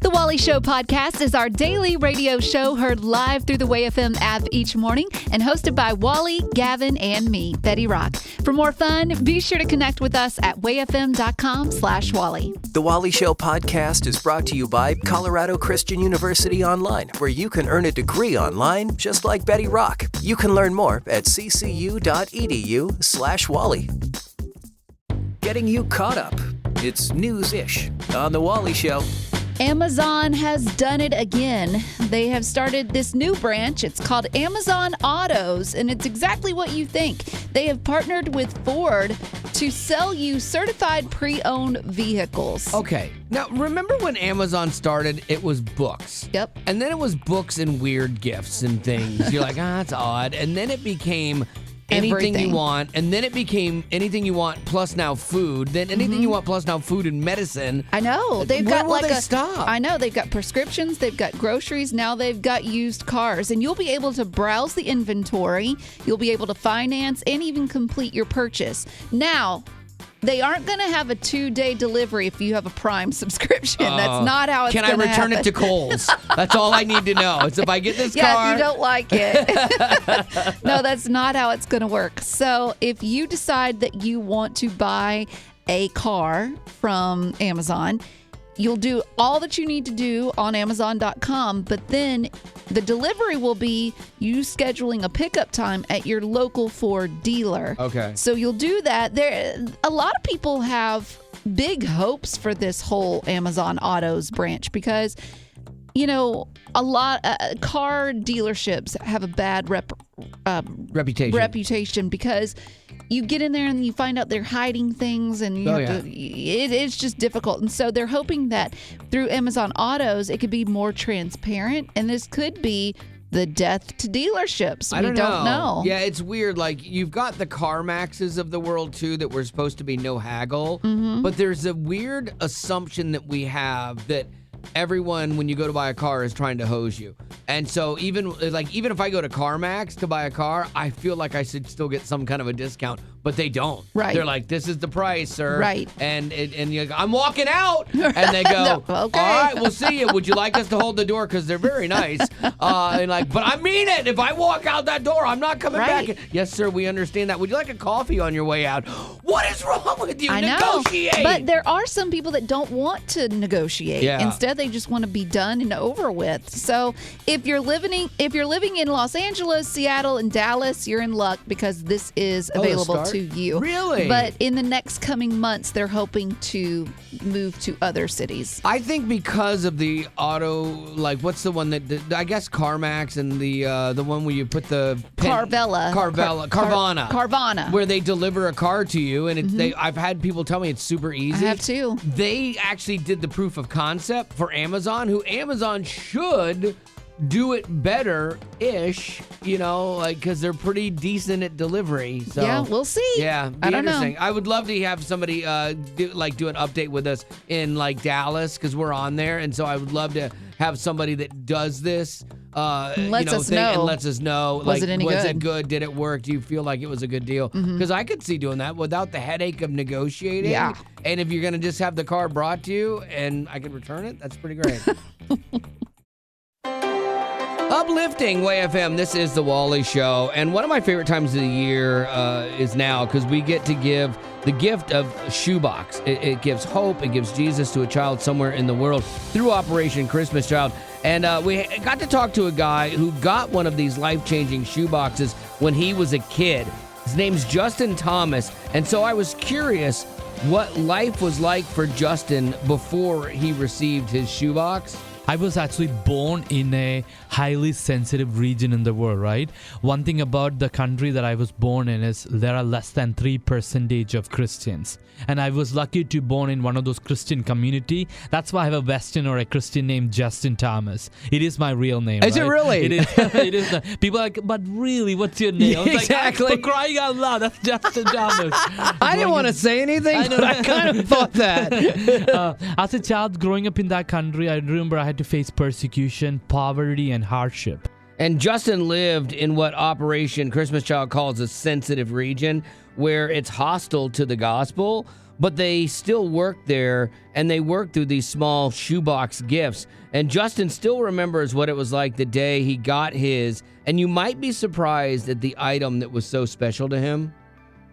The Wally Show podcast is our daily radio show heard live through the WayFM app each morning and hosted by Wally, Gavin, and me, Betty Rock. For more fun, be sure to connect with us at wayfm.com/Wally. The Wally Show podcast is brought to you by Colorado Christian University Online, where you can earn a degree online just like Betty Rock. You can learn more at ccu.edu/Wally. Getting you caught up. It's news-ish on The Wally Show. Amazon has done it again. They have started this new branch. It's called Amazon Autos, and it's exactly what you think. They have partnered with Ford to sell you certified pre-owned vehicles. Okay. Now, remember when Amazon started, it was books. Yep. And then it was books and weird gifts and things. You're like, that's odd. And then it became anything Everything. you want. And then it became anything you want plus now food. Then anything you want plus now food and medicine. I know. They've Where got will like they a stop? I know. They've got prescriptions, they've got groceries, now they've got used cars. And you'll be able to browse the inventory, you'll be able to finance and even complete your purchase. Now, they aren't going to have a 2-day delivery if you have a Prime subscription. That's not how it's going to happen. Can I return it to Kohl's? That's all I need to know. It's if I get this Yeah, car. if you don't like it. No, that's not how it's going to work. So if you decide that you want to buy a car from Amazon, you'll do all that you need to do on Amazon.com, but then the delivery will be you scheduling a pickup time at your local Ford dealer. Okay. So you'll do that. A lot of people have big hopes for this whole Amazon Autos branch because, you know, a lot car dealerships have a bad reputation because you get in there and you find out they're hiding things and it's just difficult. And so they're hoping that through Amazon Autos, it could be more transparent. And this could be the death to dealerships. We don't know. Yeah, it's weird. Like, you've got the CarMaxes of the world, too, that were supposed to be no haggle. Mm-hmm. But there's a weird assumption that we have that everyone, when you go to buy a car, is trying to hose you. And so even if I go to CarMax to buy a car, I feel like I should still get some kind of a discount, but they don't. Right. They're like, this is the price, sir. Right. And you're like, I'm walking out. And they go, No, okay. all right, we'll see you. Would you like us to hold the door? Because they're very nice. And like, but I mean it. If I walk out that door, I'm not coming Right. back. Yes, sir, we understand that. Would you like a coffee on your way out? What is wrong with you? I know. Negotiate. But there are some people that don't want to negotiate. Yeah. Instead, they just want to be done and over with. So if you're living in Los Angeles, Seattle, and Dallas, you're in luck because this is available to you. Really? But in the next coming months, they're hoping to move to other cities. I think because of the auto, like, what's the one that I guess CarMax and the one where you put the Carvana, where they deliver a car to you, and it's I've had people tell me it's super easy. I have too. They actually did the proof of concept for Amazon, who Amazon should do it better-ish, you know, like, because they're pretty decent at delivery. So Yeah, we'll see. Yeah, I don't know. interesting. I would love to have somebody do an update with us in like Dallas, because we're on there, and so I would love to have somebody that does this. Lets us know. And lets us know. Was it any was good? it good? Did it work? Do you feel like it was a good deal? Because I could see doing that without the headache of negotiating. Yeah. And if you're going to just have the car brought to you and I can return it, that's pretty great. Uplifting WayFM, this is The Wally Show. And one of my favorite times of the year is now, because we get to give the gift of shoebox. It gives hope. It gives Jesus to a child somewhere in the world through Operation Christmas Child. And we got to talk to a guy who got one of these life-changing shoeboxes when he was a kid. His name's Justin Thomas. And so I was curious what life was like for Justin before he received his shoebox. I was actually born in a highly sensitive region in the world, right? One thing about the country that I was born in is there are less than 3% of Christians. And I was lucky to be born in one of those Christian community. That's why I have a Western or a Christian name, Justin Thomas. It is my real name. Is it right? really? It is. It is. People are like, but really, what's your name? I was Exactly. Like, for crying out loud, that's Justin Thomas. I didn't want to say anything, but I kind of thought that. As a child growing up in that country, I remember I had to face persecution, poverty, and hardship. And Justin lived in what Operation Christmas Child calls a sensitive region, where it's hostile to the gospel, but they still work there, and they work through these small shoebox gifts. And Justin still remembers what it was like the day he got his, and you might be surprised at the item that was so special to him.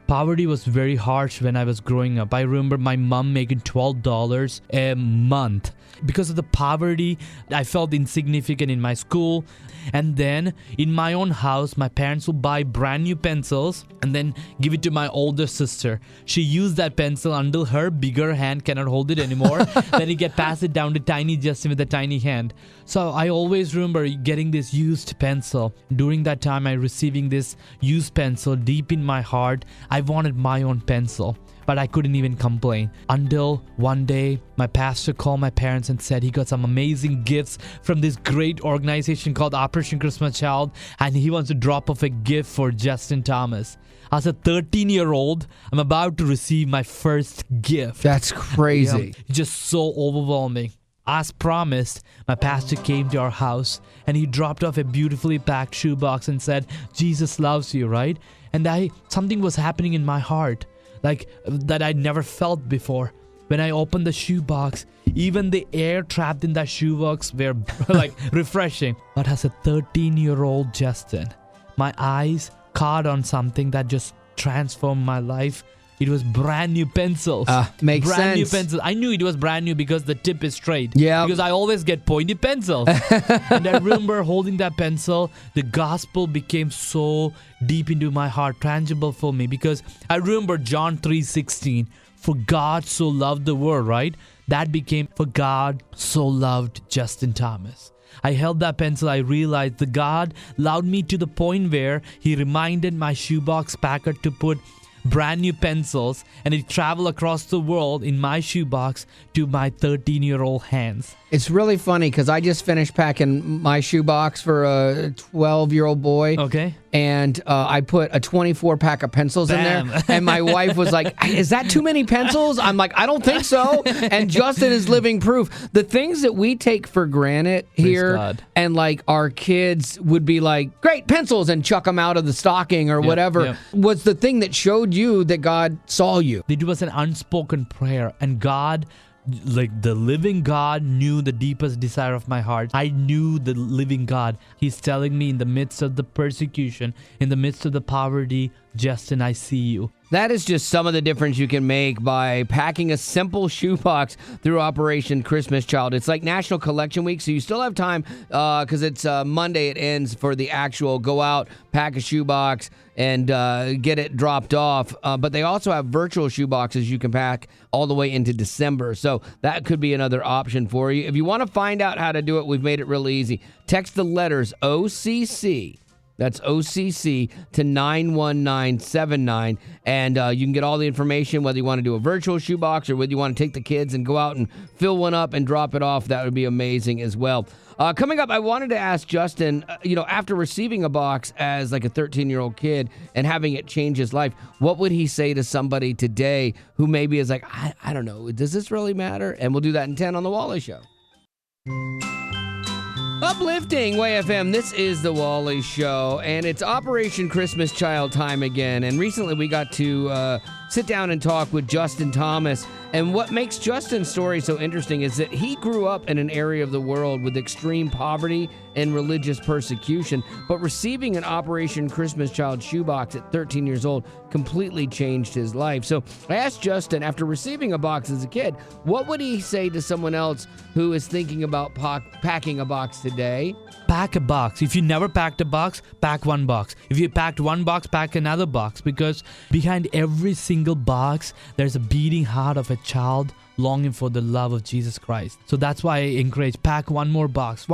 Poverty was very harsh when I was growing up. I remember my mom making $12 a month. Because of the poverty, I felt insignificant in my school. And then in my own house, my parents would buy brand new pencils and then give it to my older sister. She used that pencil until her bigger hand cannot hold it anymore. Then he get passed it down to tiny Justin with a tiny hand. So I always remember getting this used pencil. During that time, I receiving this used pencil deep in my heart. I wanted my own pencil, but I couldn't even complain until one day my pastor called my parents and said he got some amazing gifts from this great organization called Operation Christmas Child, and he wants to drop off a gift for Justin Thomas. As a 13-year-old, I'm about to receive my first gift. That's crazy. Yeah, just so overwhelming. As promised, my pastor came to our house and he dropped off a beautifully packed shoebox and said, Jesus loves you, right? And something was happening in my heart, like that I'd never felt before. When I opened the shoebox, even the air trapped in that shoebox were like refreshing. But as a 13-year-old Justin, my eyes caught on something that just transformed my life. It was brand new pencils. Makes sense. Brand new pencils. I knew it was brand new because the tip is straight. Yeah. Because I always get pointy pencils. And I remember holding that pencil. The gospel became so deep into my heart, tangible for me. Because I remember John 3:16. For God so loved the world, right? That became for God so loved Justin Thomas. I held that pencil. I realized the God loved me to the point where he reminded my shoebox packer to put brand new pencils, and it traveled across the world in my shoebox to my 13-year-old hands. It's really funny because I just finished packing my shoebox for a 12-year-old boy. Okay. And I put a 24 pack of pencils in there. And my wife was like, is that too many pencils? I'm like, I don't think so. And Justin is living proof. The things that we take for granted here, and like our kids would be like, great, pencils, and chuck them out of the stocking or whatever, was the thing that showed you that God saw you. It was an unspoken prayer, and God, like the living God, knew the deepest desire of my heart. I knew the living God. He's telling me in the midst of the persecution, in the midst of the poverty, Justin, I see you. That is just some of the difference you can make by packing a simple shoebox through Operation Christmas Child. It's like National Collection Week, so you still have time because it's Monday. It ends for the actual go out, pack a shoebox, and get it dropped off. But they also have virtual shoeboxes you can pack all the way into December. So that could be another option for you. If you want to find out how to do it, we've made it really easy. Text the letters OCC. That's OCC to 91979, and you can get all the information, whether you want to do a virtual shoebox or whether you want to take the kids and go out and fill one up and drop it off. That would be amazing as well. Coming up, I wanted to ask Justin, after receiving a box as like a 13-year-old kid and having it change his life, what would he say to somebody today who maybe is like, I don't know, does this really matter? And we'll do that in 10 on The Wally Show. Uplifting Way FM, this is The Wally Show, and it's Operation Christmas Child time again. And recently we got to sit down and talk with Justin Thomas. And what makes Justin's story so interesting is that he grew up in an area of the world with extreme poverty and religious persecution, but receiving an Operation Christmas Child shoebox at 13 years old completely changed his life. So I asked Justin, after receiving a box as a kid, what would he say to someone else who is thinking about packing a box today? Pack a box. If you never packed a box, pack one box. If you packed one box, pack another box, because behind every single box, there's a beating heart of a child longing for the love of Jesus Christ. So that's why I encourage, pack one more box,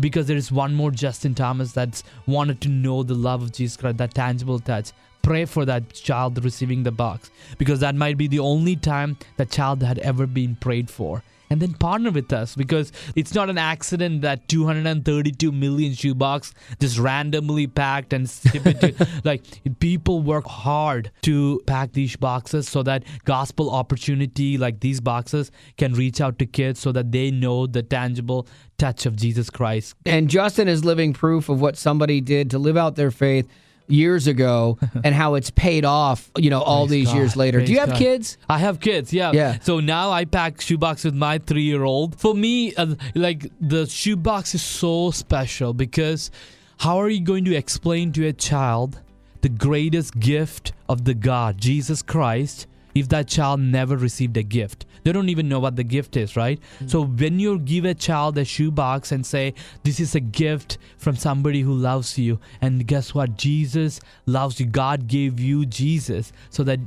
because there is one more Justin Thomas that's wanted to know the love of Jesus Christ, that tangible touch. Pray for that child receiving the box, because that might be the only time that child had ever been prayed for. And then partner with us, because it's not an accident that 232 million shoebox just randomly packed and ship it to, like, people work hard to pack these boxes so that gospel opportunity like these boxes can reach out to kids so that they know the tangible touch of Jesus Christ. And Justin is living proof of what somebody did to live out their faith years ago and how it's paid off, all these years later. Do you have kids? I have kids, yeah. Yeah. So now I pack shoebox with my 3-year-old. For me, the shoebox is so special because how are you going to explain to a child the greatest gift of the God, Jesus Christ, if that child never received a gift? They don't even know what the gift is, right? So when you give a child a shoebox and say, this is a gift from somebody who loves you, and guess what? Jesus loves you. God gave you Jesus so that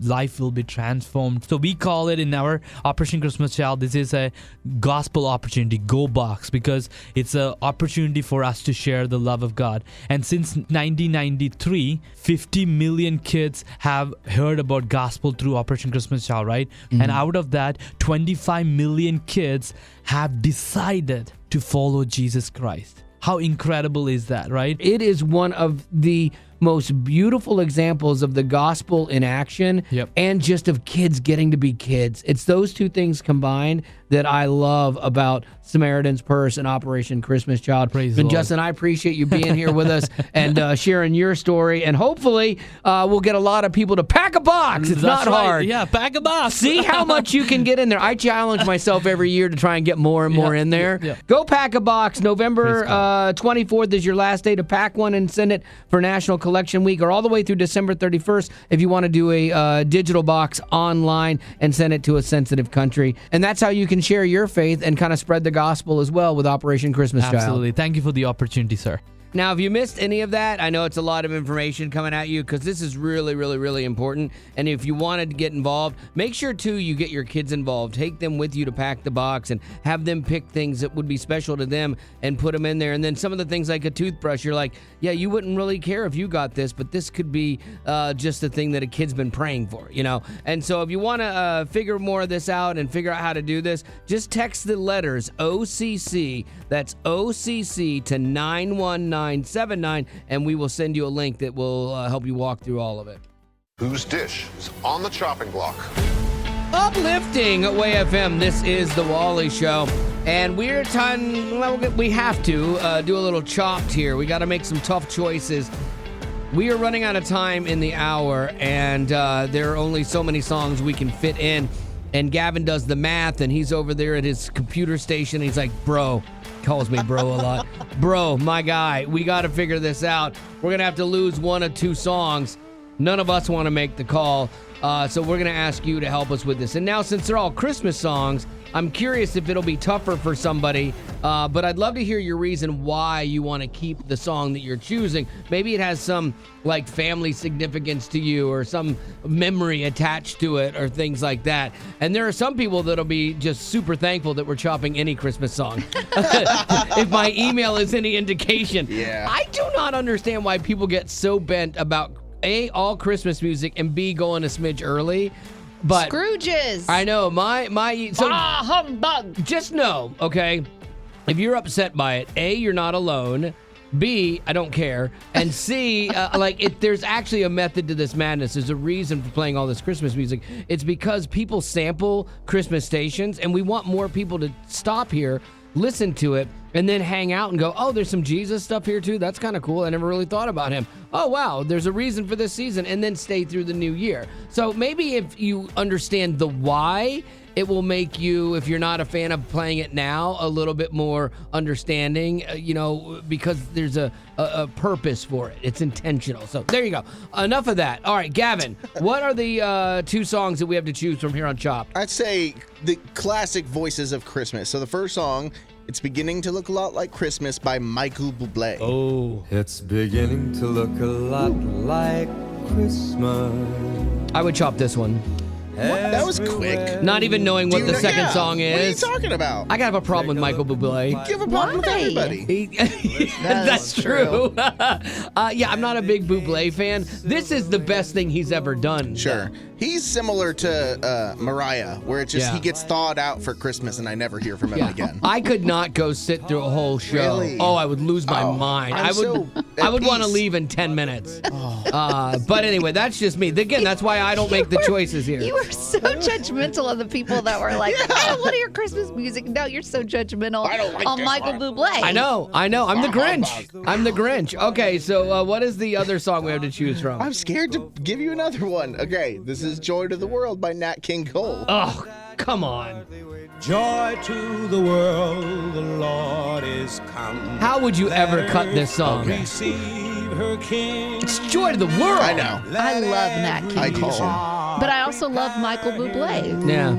life will be transformed. So we call it in our Operation Christmas Child, this is a gospel opportunity, Go Box, because it's an opportunity for us to share the love of God. And since 1993, 50 million kids have heard about gospel through Operation Christmas Child, right? And out of that, 25 million kids have decided to follow Jesus Christ. How incredible is that, right? It is one of the most beautiful examples of the gospel in action. Yep. And just of kids getting to be kids. It's those two things combined that I love about Samaritan's Purse and Operation Christmas Child. Praise the and Lord. Justin, I appreciate you being here with us and sharing your story. And hopefully we'll get a lot of people to pack a box. It's That's not right. hard. Yeah, pack a box. See how much you can get in there. I challenge myself every year to try and get more and more in there. Yeah. Go pack a box. November 24th is your last day to pack one and send it for National Collection Week, or all the way through December 31st if you want to do a digital box online and send it to a sensitive country. And that's how you can share your faith and kind of spread the gospel as well with Operation Christmas Child. Absolutely. Thank you for the opportunity, sir. Now, if you missed any of that, I know it's a lot of information coming at you because this is really, really, really important. And if you wanted to get involved, make sure, too, you get your kids involved. Take them with you to pack the box and have them pick things that would be special to them and put them in there. And then some of the things like a toothbrush, you're like, yeah, you wouldn't really care if you got this, but this could be just a thing that a kid's been praying for, And so if you want to figure more of this out and figure out how to do this, just text the letters OCC, that's OCC, to 91979, and we will send you a link that will help you walk through all of it. Whose dish is on the chopping block? Uplifting at Way FM. This is the Wally Show, and we have to do a little chopped here. We got to make some tough choices. We are running out of time in the hour, and there are only so many songs we can fit in. And Gavin does the math, and he's over there at his computer station. He's like, bro, calls me bro a lot. Bro, my guy, we got to figure this out. We're going to have to lose one or two songs. None of us want to make the call. So we're going to ask you to help us with this. And now, since they're all Christmas songs, I'm curious if it'll be tougher for somebody, but I'd love to hear your reason why you want to keep the song that you're choosing. Maybe it has some family significance to you or some memory attached to it or things like that. And there are some people that'll be just super thankful that we're chopping any Christmas song. If my email is any indication. Yeah. I do not understand why people get so bent about A, all Christmas music, and B, going a smidge early. But Scrooges. I know so humbug. just know, okay, if you're upset by it, A, you're not alone. B, I don't care. And C, there's actually a method to this madness. There's a reason for playing all this Christmas music. It's because people sample Christmas stations, and we want more people to stop here, listen to it, and then hang out and go, oh, there's some Jesus stuff here too. That's kind of cool. I never really thought about him. Oh, wow, there's a reason for this season, and then stay through the new year. So maybe if you understand the why, it will make you, if you're not a fan of playing it now, a little bit more understanding, because there's a purpose for it. It's intentional. So there you go. Enough of that. All right, Gavin, what are the two songs that we have to choose from here on Chop? I'd say the classic voices of Christmas. So the first song, It's Beginning to Look a Lot Like Christmas by Michael Bublé. Oh. It's beginning to look a lot like Christmas. I would chop this one. That was quick. Not even knowing what Do you the know- second yeah, song is. What are you talking about? I have a problem with Michael Bublé. You have a problem with Why? everybody. That's true. I'm not a big Bublé fan. This is the best thing he's ever done. Sure. He's similar to Mariah, where it's just he gets thawed out for Christmas and I never hear from him again. I could not go sit through a whole show. Really? Oh, I would lose my mind. I would want to leave in 10 minutes. But anyway, that's just me. Again, that's why I don't make the choices here. You were so judgmental of the people that were like, I don't want to hear Christmas music. No, you're so judgmental on Michael Bublé. I know. I'm the Grinch. Okay, so what is the other song we have to choose from? I'm scared to give you another one. Okay, this is Joy to the World by Nat King Cole. Oh, come on. Joy to the world, the Lord is come. How would you ever cut this song? Receive her King. It's Joy to the World. I know. I love Nat King I do Cole. too. But I also love Michael Bublé. Yeah.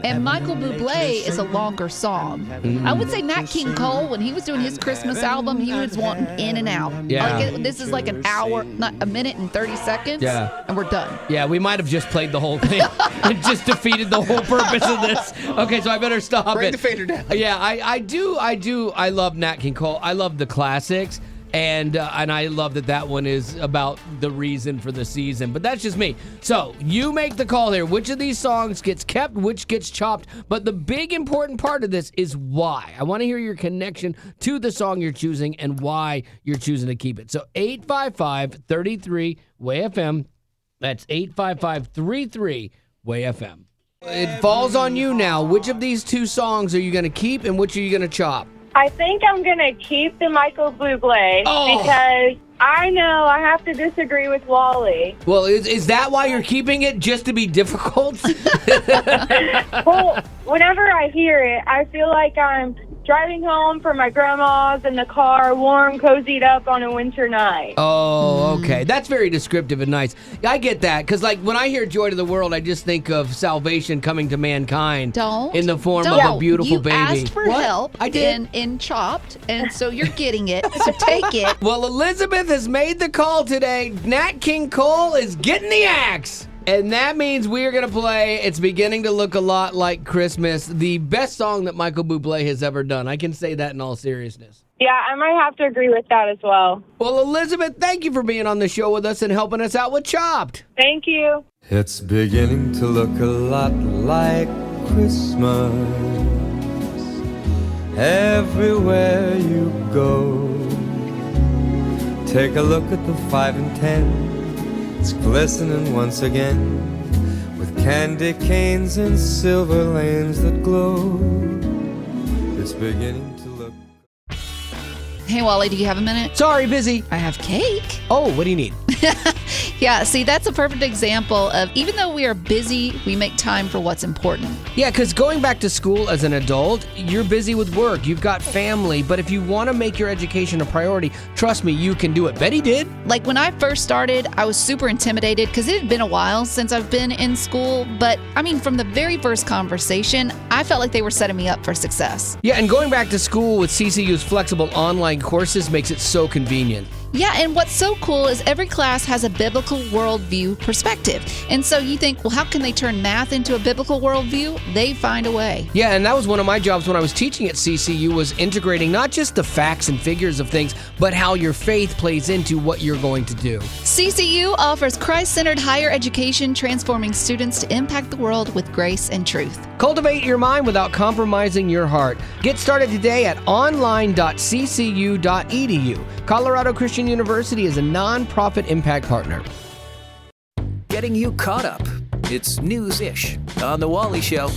And Michael Bublé is a longer song. I would say Nat King Cole, when he was doing his Christmas album, he was wanting in and out. Yeah. This is like an hour, not a minute and 30 seconds. Yeah. And we're done. Yeah, we might have just played the whole thing. It just defeated the whole purpose of this. Okay, so I better stop Bring it. the fader down. Yeah, I do. I love Nat King Cole. I love the classics. And I love that one is about the reason for the season. But that's just me. So you make the call here. Which of these songs gets kept, which gets chopped? But the big important part of this is why. I want to hear your connection to the song you're choosing and why you're choosing to keep it. So 855-33-WAY-FM. That's 855-33-WAY-FM. It falls on you now. Which of these two songs are you going to keep and which are you going to chop? I think I'm going to keep the Michael Bublé because I know I have to disagree with Wally. Well, is that why you're keeping it, just to be difficult? Well, whenever I hear it, I feel like I'm driving home from my grandma's in the car, warm, cozied up on a winter night. Oh, okay. That's very descriptive and nice. I get that, because like when I hear Joy to the World, I just think of salvation coming to mankind in the form of a beautiful baby. You asked for help I did. in Chopped, and so you're getting it, so take it. Well, Elizabeth has made the call today. Nat King Cole is getting the axe. And that means we're going to play It's Beginning to Look a Lot Like Christmas, the best song that Michael Bublé has ever done. I can say that in all seriousness. Yeah, I might have to agree with that as well. Well, Elizabeth, thank you for being on the show with us and helping us out with Chopped. Thank you. It's beginning to look a lot like Christmas everywhere you go. Take a look at the 5 and 10. It's glistening once again with candy canes and silver lanes that glow. It's beginning to look. Hey, Wally, do you have a minute? Sorry, busy. I have cake. Oh, what do you need? Yeah, see, that's a perfect example of even though we are busy, we make time for what's important. Yeah, because going back to school as an adult, you're busy with work, you've got family, but if you want to make your education a priority, trust me, you can do it. Betty did. Like when I first started, I was super intimidated because it had been a while since I've been in school. But I mean, from the very first conversation, I felt like they were setting me up for success. Yeah, and going back to school with CCU's flexible online courses makes it so convenient. Yeah, and what's so cool is every class has a biblical worldview perspective. And so you think, well, how can they turn math into a biblical worldview? They find a way. Yeah, and that was one of my jobs when I was teaching at CCU, was integrating not just the facts and figures of things, but how your faith plays into what you're going to do. CCU offers Christ-centered higher education, transforming students to impact the world with grace and truth. Cultivate your mind without compromising your heart. Get started today at online.ccu.edu. Colorado Christian University is a non-profit impact partner. Getting you caught up. It's news-ish on The Wally Show.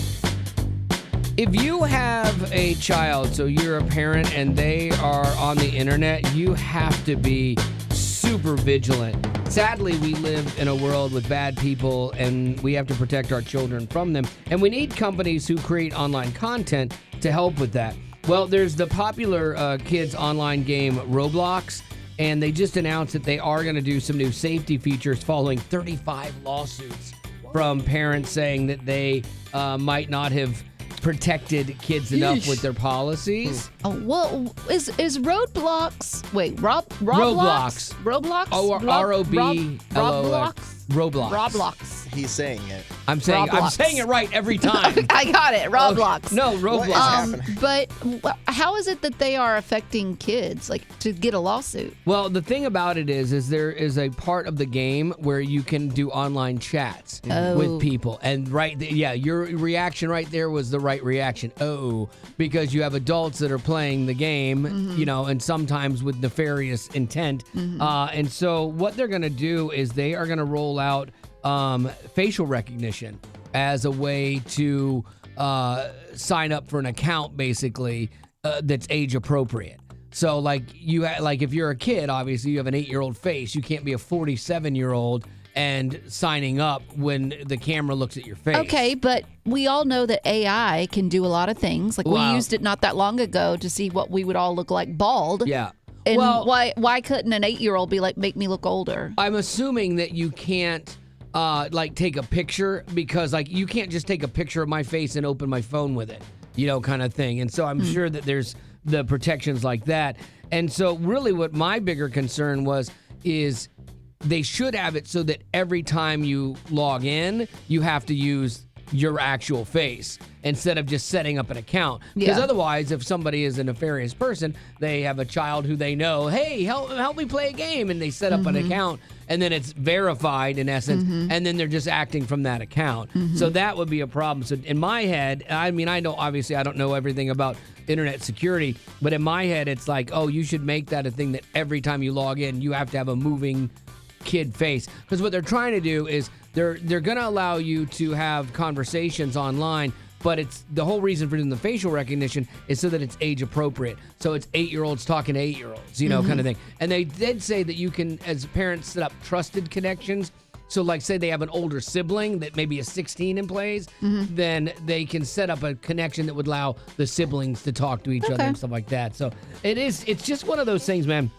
If you have a child, so you're a parent and they are on the internet, you have to be super vigilant. Sadly, we live in a world with bad people and we have to protect our children from them. And we need companies who create online content to help with that. Well, there's the popular kids online game Roblox, and they just announced that they are going to do some new safety features following 35 lawsuits from parents saying that they might not have protected kids enough with their policies. Oh, well, is Roblox? Wait, Roblox? Roblox. Roblox? R-O-B-L-O-X. Roblox. He's saying it. I'm saying it right every time. I got it. Roblox. No, Roblox. What is happening? But how is it that they are affecting kids, like to get a lawsuit? Well, the thing about it is there is a part of the game where you can do online chats with people. And your reaction right there was the right reaction. Because you have adults that are playing the game, and sometimes with nefarious intent. And so what they're going to do is they are going to roll out facial recognition as a way to sign up for an account, basically, that's age appropriate. So, like if you're a kid, obviously you have an 8-year-old face. You can't be a 47-year-old and signing up when the camera looks at your face. Okay, but we all know that AI can do a lot of things. Like we used it not that long ago to see what we would all look like bald. Yeah. And why couldn't an 8-year-old be like, make me look older? I'm assuming that you can't take a picture, because you can't just take a picture of my face and open my phone with it, kind of thing. And so I'm sure that there's the protections like that. And so really what my bigger concern is they should have it so that every time you log in, you have to use your actual face instead of just setting up an account. Because otherwise, if somebody is a nefarious person, they have a child who they know, hey, help me play a game, and they set up an account, and then it's verified in essence, and then they're just acting from that account. So that would be a problem. So in my head, I don't know everything about internet security, but in my head, it's like, you should make that a thing that every time you log in, you have to have a moving kid face. Because what they're trying to do is they're going to allow you to have conversations online, but it's the whole reason for doing the facial recognition is so that it's age appropriate. So it's 8-year-olds talking to 8-year-olds, kind of thing. And they did say that you can, as parents, set up trusted connections. So like say they have an older sibling that maybe is 16 and plays, then they can set up a connection that would allow the siblings to talk to each other and stuff like that. So it's just one of those things, man.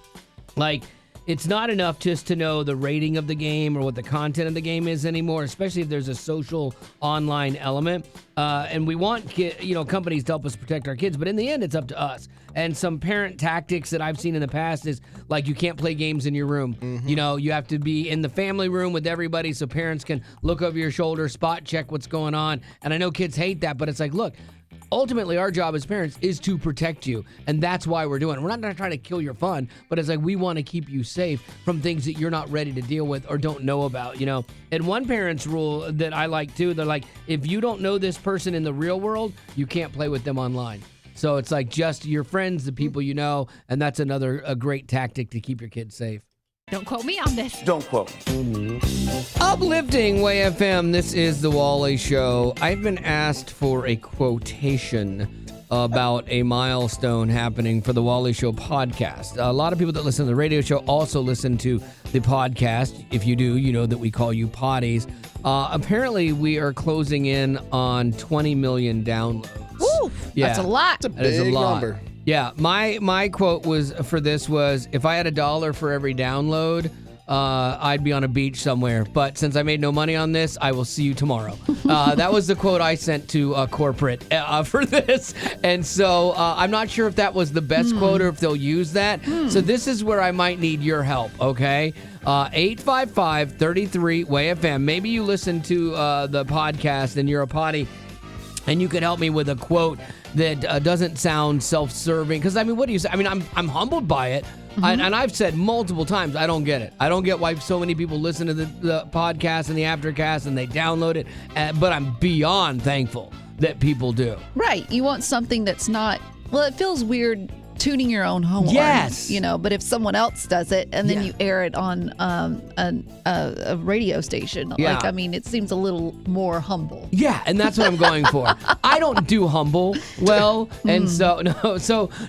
Like, it's not enough just to know the rating of the game or what the content of the game is anymore, especially if there's a social online element. And we want companies to help us protect our kids, but in the end, it's up to us. And some parent tactics that I've seen in the past is like you can't play games in your room. You have to be in the family room with everybody so parents can look over your shoulder, spot check what's going on. And I know kids hate that, but it's like, look, ultimately, our job as parents is to protect you, and that's why we're doing it. We're not going to try to kill your fun, but it's like we want to keep you safe from things that you're not ready to deal with or don't know about, And one parent's rule that I like, too, they're like, if you don't know this person in the real world, you can't play with them online. So it's like just your friends, the people you know, and that's a great tactic to keep your kids safe. Don't quote me on this. Don't quote. Uplifting Way FM, this is The Wally Show. I've been asked for a quotation about a milestone happening for The Wally Show podcast. A lot of people that listen to the radio show also listen to the podcast. If you do, you know that we call you potties. Apparently, we are closing in on 20 million downloads. Woo! Yeah, that's a lot. It's a big number. Yeah, my quote was if I had $1 for every download, I'd be on a beach somewhere. But since I made no money on this, I will see you tomorrow. That was the quote I sent to corporate for this. And so I'm not sure if that was the best quote or if they'll use that. So this is where I might need your help, okay? 855-33-WAY-FM. Maybe you listen to the podcast and you're a potty, and you could help me with a quote that doesn't sound self-serving. Because, what do you say? I'm humbled by it. And I've said multiple times, I don't get it. I don't get why so many people listen to the podcast and the aftercast and they download it. But I'm beyond thankful that people do. Right. You want something that's not, it feels weird tuning your own horn. Yes. But if someone else does it and then you air it on a radio station, it seems a little more humble. Yeah, and that's what I'm going for. I don't do humble well, and so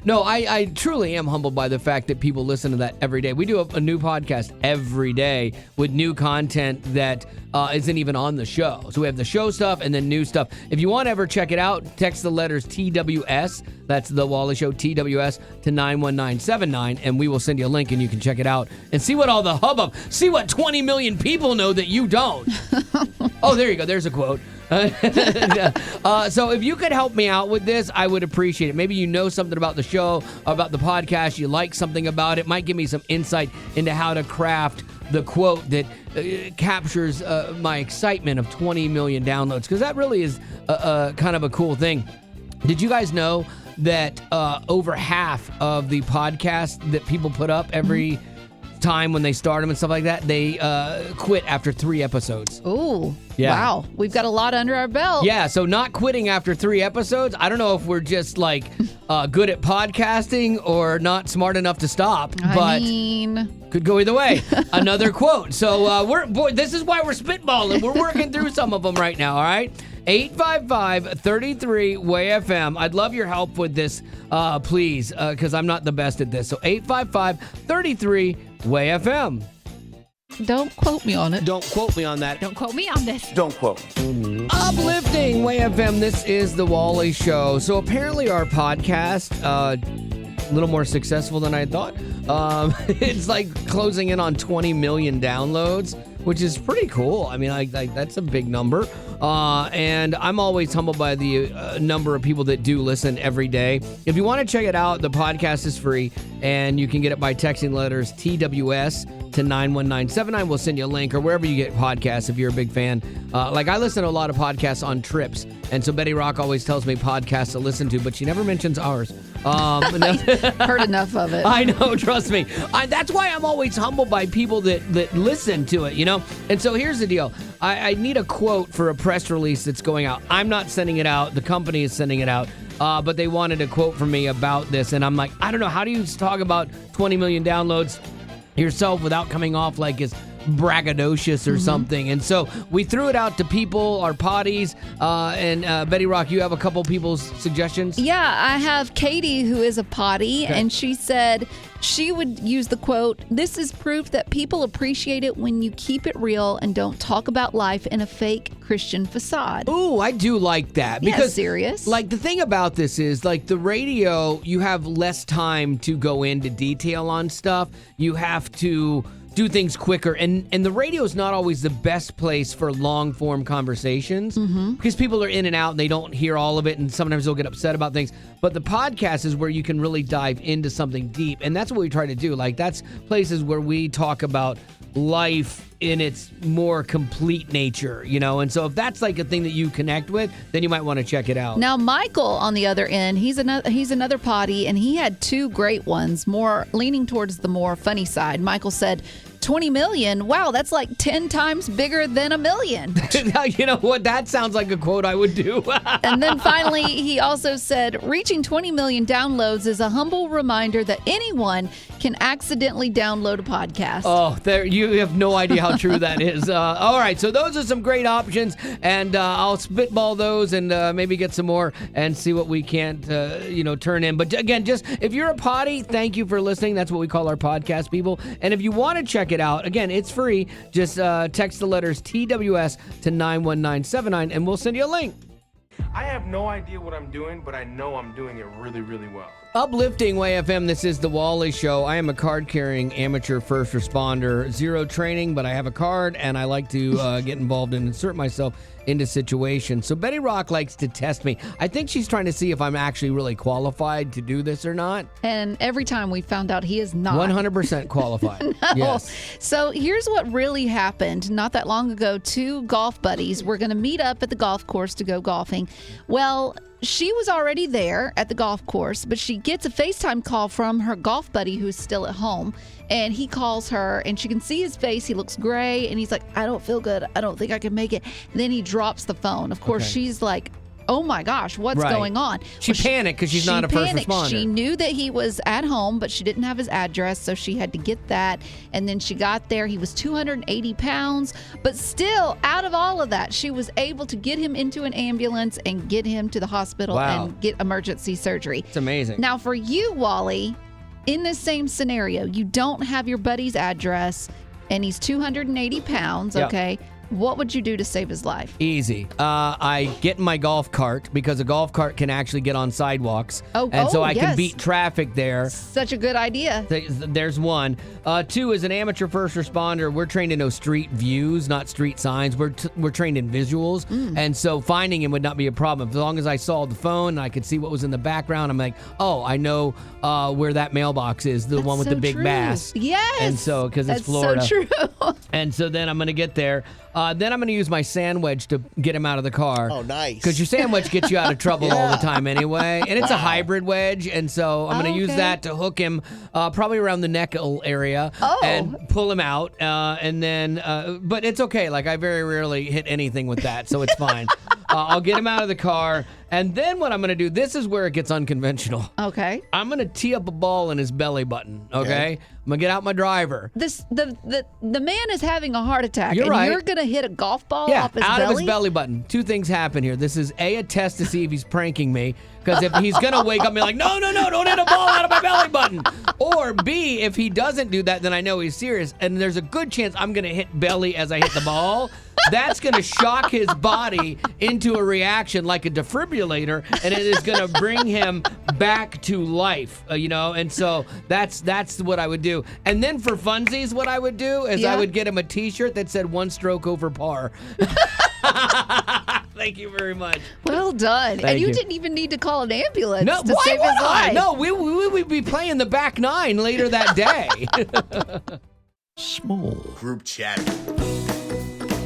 I truly am humbled by the fact that people listen to that every day. We do a new podcast every day with new content that isn't even on the show. So we have the show stuff and then new stuff. If you want to ever check it out, text the letters TWS, that's The Wally Show, TWS, to 91979, and we will send you a link and you can check it out and see what all the hubbub, see what 20 million people know that you don't. Oh, there you go. There's a quote. So if you could help me out with this, I would appreciate it. Maybe you know something about the show, about the podcast, you like something about it, might give me some insight into how to craft the quote that captures my excitement of 20 million downloads, because that really is kind of a cool thing. Did you guys know that over half of the podcasts that people put up every time when they start them and stuff like that, they quit after 3 episodes? Ooh, Yeah. wow. We've got a lot under our belt. Yeah, so not quitting after 3 episodes. I don't know if we're just like good at podcasting or not smart enough to stop, but I mean, could go either way. Another quote. So this is why we're spitballing. We're working through some of them right now, all right? 855-33-WAY-FM. I'd love your help with this, please, because I'm not the best at this. So 855-33-WAY-FM. don't quote me on it. Don't quote me on that. Don't quote me on this. Don't quote. Uplifting WAY-FM. This is the Wally Show. So apparently our podcast, a little more successful than I thought. It's like closing in on 20 million downloads, which is pretty cool. I mean, like that's a big number. And I'm always humbled by the number of people that do listen every day. If you want to check it out, the podcast is free, and you can get it by texting letters TWS to 91979. We'll send you a link, or wherever you get podcasts if you're a big fan. Like I listen to a lot of podcasts on trips, and so Betty Rock always tells me podcasts to listen to, but she never mentions ours. Heard enough of it. I know, trust me. That's why I'm always humbled by people that listen to it, you know? And so here's the deal. I need a quote for a press release that's going out. I'm not sending it out. The company is sending it out. But they wanted a quote from me about this. And I'm like, I don't know. How do you talk about 20 million downloads yourself without coming off like it's braggadocious or something? And so we threw it out to people, our potties, and Betty Rock, you have a couple people's suggestions? Yeah, I have Katie, who is a potty, and she said she would use the quote, "This is proof that people appreciate it when you keep it real and don't talk about life in a fake Christian facade." Ooh, I do like that. Yeah, Because serious. Like the thing about this is like the radio, you have less time to go into detail on stuff. You have to do things quicker, and the radio is not always the best place for long form conversations because people are in and out and they don't hear all of it, and sometimes they'll get upset about things. But the podcast is where you can really dive into something deep, and that's what we try to do. Like that's places where we talk about life in its more complete nature, you know. And so if that's like a thing that you connect with, then you might want to check it out. Now, Michael on the other end, he's another potty, and he had 2 great ones, more leaning towards the more funny side. Michael said, 20 million? Wow, that's like 10 times bigger than a million. You know what? That sounds like a quote I would do. And then finally, he also said, reaching 20 million downloads is a humble reminder that anyone can accidentally download a podcast. Oh, there, you have no idea how true that is. All right, so those are some great options, and I'll spitball those and maybe get some more and see what we can't, turn in. But again, just if you're a potty, thank you for listening. That's what we call our podcast people. And if you want to check it out, again, it's free. Just text the letters TWS to 91979, and we'll send you a link. I have no idea what I'm doing, but I know I'm doing it really, really well. Uplifting WAY-FM, this is the Wally Show. I am a card-carrying amateur first responder. 0 training, but I have a card, and I like to get involved and insert myself into situations. So Betty Rock likes to test me. I think she's trying to see if I'm actually really qualified to do this or not. And every time we found out he is not. 100% qualified. No. Yes. So here's what really happened. Not that long ago, 2 golf buddies were going to meet up at the golf course to go golfing. Well, she was already there at the golf course, but she gets a FaceTime call from her golf buddy who's still at home. And he calls her, and she can see his face. He looks gray, and he's like, I don't feel good. I don't think I can make it. And then he drops the phone. Of course, she's like, oh my gosh, what's going on? She panicked because she's not a first responder. She knew that he was at home, but she didn't have his address, so she had to get that. And then she got there. He was 280 pounds, but still, out of all of that, she was able to get him into an ambulance and get him to the hospital and get emergency surgery. It's amazing. Now, for you, Wally, in this same scenario, you don't have your buddy's address, and he's 280 pounds, okay? What would you do to save his life? Easy. I get in my golf cart because a golf cart can actually get on sidewalks. So I yes. can beat traffic there. Such a good idea. There's one. Two, as an amateur first responder, we're trained to know street views, not street signs. We're trained in visuals. And so finding him would not be a problem. As long as I saw the phone and I could see what was in the background, I'm like, oh, I know where that mailbox is, the one with the big bass. Yes. And so, because it's Florida. That's so true. And so then I'm going to get there. Then I'm going to use my sandwich to get him out of the car. Oh, nice. Because your sandwich gets you out of trouble all the time anyway. And it's a hybrid wedge. And so I'm going to use that to hook him probably around the neck area and pull him out. And then, but it's okay. Like, I very rarely hit anything with that. So it's fine. I'll get him out of the car. And then what I'm going to do, this is where it gets unconventional. Okay. I'm going to tee up a ball in his belly button, okay? I'm going to get out my driver. The man is having a heart attack. You're and right. You're going to hit a golf ball off his out belly? of his belly button. Two things happen here. This is a test to see if he's pranking me. Because if he's going to wake up and be like, no, don't hit a ball out of my belly button. Or B, if he doesn't do that, then I know he's serious. And there's a good chance I'm going to hit belly as I hit the ball. That's going to shock his body into a reaction like a defibrillator, and it is going to bring him back to life, And so that's what I would do. And then for funsies, what I would do is I would get him a T-shirt that said 1 stroke over par. Thank you very much. Well done. Thank and you you. didn't even need to call an ambulance No, to why save would his I? life. No, we would be playing the back nine later that day. Small group chat.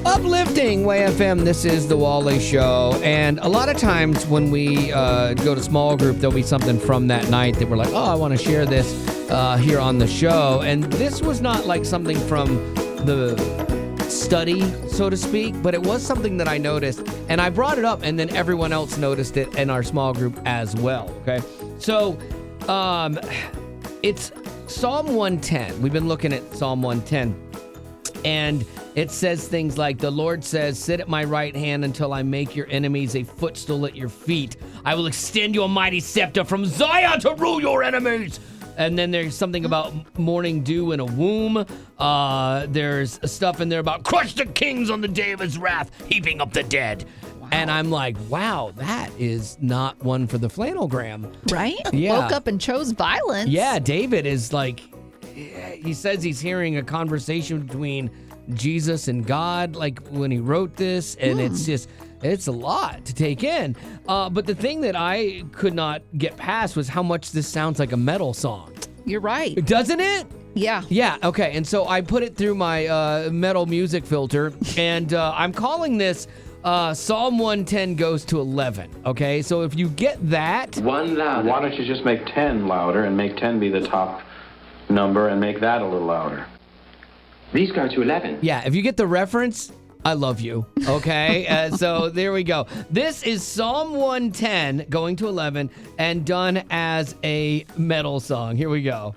Uplifting Way FM, this is the Wally Show. And a lot of times when we go to small group, there'll be something from that night that we're like, oh, I want to share this here on the show. And this was not like something from the study, so to speak, but it was something that I noticed. And I brought it up, and then everyone else noticed it in our small group as well, okay? So it's Psalm 110. We've been looking at Psalm 110. And it says things like, the Lord says, sit at my right hand until I make your enemies a footstool at your feet. I will extend you a mighty scepter from Zion to rule your enemies. And then there's something about morning dew in a womb. There's stuff in there about crush the kings on the day of his wrath, heaping up the dead. Wow. And I'm like, wow, that is not one for the flannelgram. Right? Yeah. Woke up and chose violence. Yeah, David is like, he says he's hearing a conversation between Jesus and God, like when he wrote this, and it's a lot to take in. But the thing that I could not get past was how much this sounds like a metal song. You're right. Doesn't it? Yeah. Yeah, okay. And so I put it through my metal music filter, and I'm calling this Psalm 110 goes to 11, okay? So if you get that... One louder. Why don't you just make 10 louder and make 10 be the top number and make that a little louder? These go to 11. Yeah, if you get the reference, I love you, okay? So there we go. This is Psalm 110 going to 11 and done as a metal song. Here we go.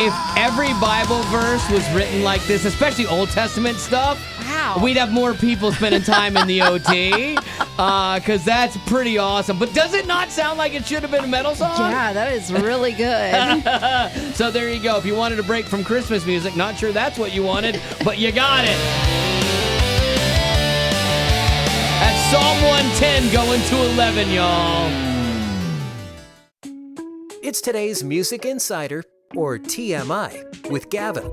If every Bible verse was written like this, especially Old Testament stuff, Wow. We'd have more people spending time in the OT because that's pretty awesome. But does it not sound like it should have been a metal song? Yeah, that is really good. So there you go. If you wanted a break from Christmas music, not sure that's what you wanted, but you got it. That's Psalm 110 going to 11, y'all. It's today's Music Insider, or TMI, with Gavin.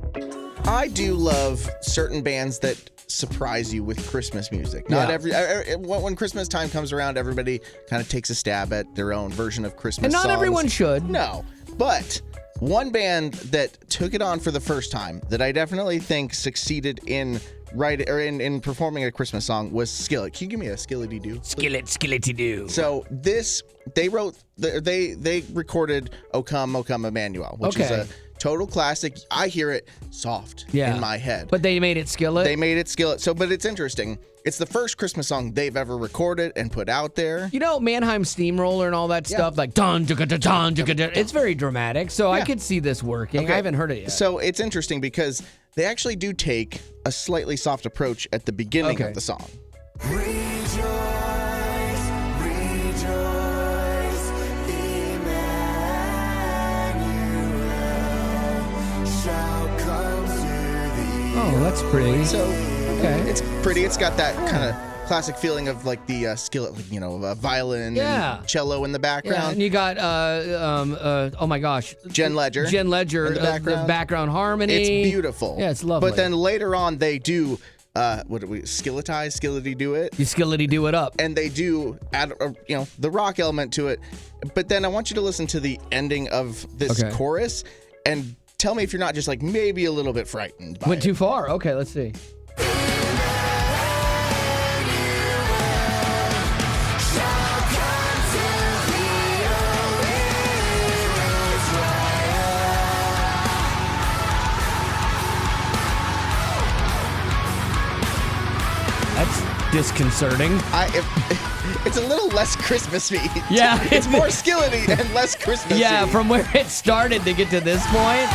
I do love certain bands that surprise you with Christmas music. Not when Christmas time comes around, everybody kind of takes a stab at their own version of Christmas And not songs. everyone should. No, but one band that took it on for the first time that I definitely think succeeded in performing a Christmas song was Skillet. Can you give me a skillety-doo? Skillety-doo. So they recorded O Come Emmanuel, which is a total classic. I hear it soft in my head. But they made it Skillet? They made it Skillet. So, but it's interesting. It's the first Christmas song they've ever recorded and put out there. You know, Mannheim Steamroller and all that stuff, like dun, dun, dun, dun, dun, dun, it's very dramatic, so I could see this working. I haven't heard it yet. So it's interesting because they actually do take a slightly soft approach at the beginning of the song. Oh, that's pretty. So, it's pretty. It's got that kind of classic feeling of like the Skillet, a violin and cello in the background. Yeah, and you got, oh my gosh. Jen Ledger. Jen Ledger, the background harmony. It's beautiful. Yeah, it's lovely. But then later on, they do, skillety-do it. You skillety-do it up. And they do add, the rock element to it. But then I want you to listen to the ending of this chorus and tell me if you're not just like maybe a little bit frightened by Went it. too far? Okay, let's see. That's disconcerting. It's a little less Christmassy. Yeah. It's more skillety and less Christmassy. Yeah, from where it started to get to this point.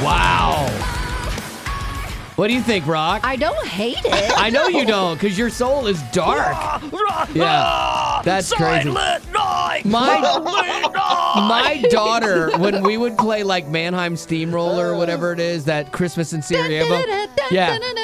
Wow. What do you think, Rock? I don't hate it. I know you don't, because your soul is dark. Yeah, that's crazy. My daughter, when we would play like Mannheim Steamroller or whatever it is, that Christmas in Sarajevo,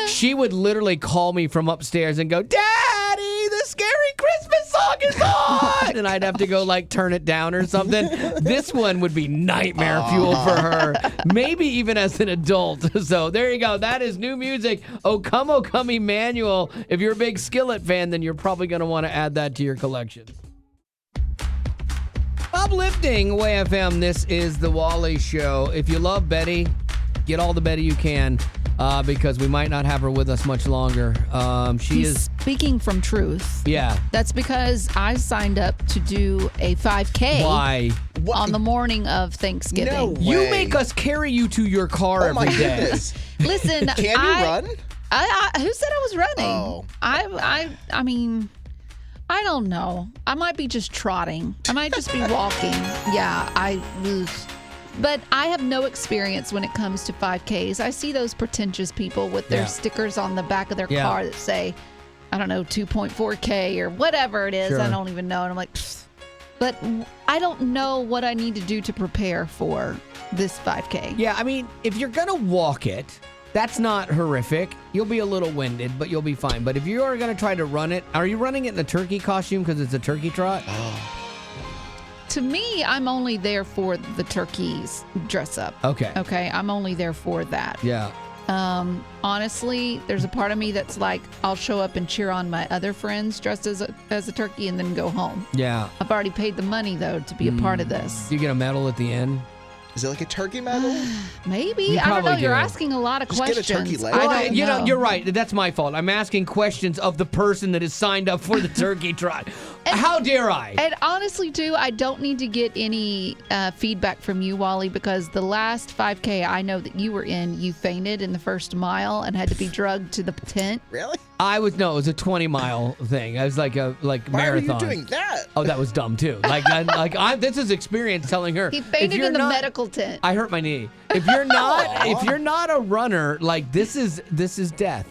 she would literally call me from upstairs and go, "Daddy, the scary Christmas song is on!" And I'd have to go like turn it down or something. This one would be nightmare fuel for her, maybe even as an adult. So there you go. That is new music. O Come Emmanuel. If you're a big Skillet fan, then you're probably going to want to add that to your collection. Uplifting Way FM. This is the Wally Show. If you love Betty, get all the Betty you can, because we might not have her with us much longer. He's speaking from truth. Yeah. That's because I signed up to do a 5K. Why? On the morning of Thanksgiving. No way. You make us carry you to your car every day. Goodness. Listen, Can you run? Who said I was running? Oh. I mean, I don't know. I might be just trotting. I might just be walking. Yeah, but I have no experience when it comes to 5Ks. I see those pretentious people with their stickers on the back of their car that say, I don't know, 2.4K or whatever it is. Sure. I don't even know. And I'm like, pfft. But I don't know what I need to do to prepare for this 5K. Yeah, I mean, if you're going to walk it, that's not horrific. You'll be a little winded, but you'll be fine. But if you are going to try to run it, are you running it in a turkey costume because it's a turkey trot? To me, I'm only there for the turkey's dress up. Okay, I'm only there for that. Yeah. Honestly, there's a part of me that's like, I'll show up and cheer on my other friends dressed as a turkey and then go home. Yeah. I've already paid the money, though, to be a part of this. Do you get a medal at the end? Is it like a turkey medal? Maybe. I don't know. You're asking a lot of questions. Get a turkey leg. I don't know. You're right. That's my fault. I'm asking questions of the person that is signed up for the turkey trot. How dare I? And honestly, too, I don't need to get any feedback from you, Wally, because the last 5K I know that you were in, you fainted in the first mile and had to be drugged to the tent. Really? It was a 20-mile thing. I was like Why marathon. are you doing that? Oh, that was dumb too. This is experience telling her. He fainted in the medical tent. I hurt my knee. If you're not a runner, like this is death.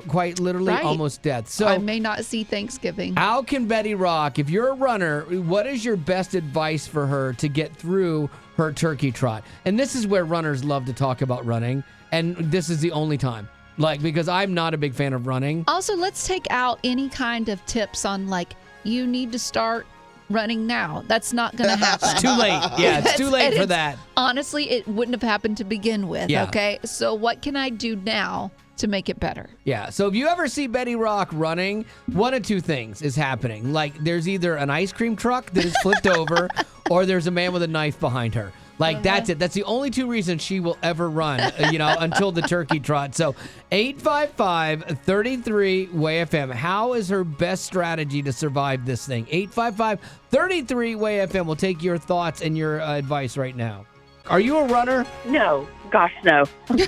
Quite literally, Right. almost death. So I may not see Thanksgiving. how can Betty Rock, if you're a runner, what is your best advice for her to get through her turkey trot? And this is where runners love to talk about running, and this is the only time. Like, because I'm not a big fan of running. Also, let's take out any kind of tips on like you need to start running now. That's not going to happen. It's too late. Yeah, it's too late for that. Honestly, it wouldn't have happened to begin with. Yeah. Okay. So what can I do now to make it better? Yeah, so if you ever see Betty Rock running, one of two things is happening. Like, there's either an ice cream truck that is flipped over, or there's a man with a knife behind her. Like, that's it. That's the only two reasons she will ever run, until the turkey trot. So, 855-33-WAY-FM. How is her best strategy to survive this thing? 855-33-WAY-FM. We'll take your thoughts and your advice right now. Are you a runner? No. Gosh, no.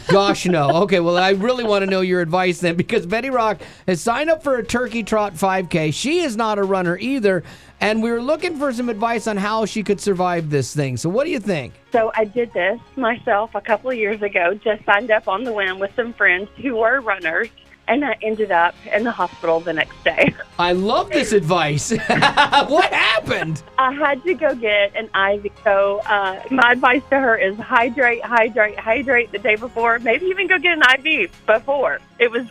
Gosh, no. Okay, well, I really want to know your advice then, because Betty Rock has signed up for a Turkey Trot 5K. She is not a runner either, and we were looking for some advice on how she could survive this thing. So what do you think? So I did this myself a couple of years ago, just signed up on the whim with some friends who were runners, and I ended up in the hospital the next day. I love this advice. What happened? I had to go get an IV. So my advice to her is hydrate the day before. Maybe even go get an IV before. It was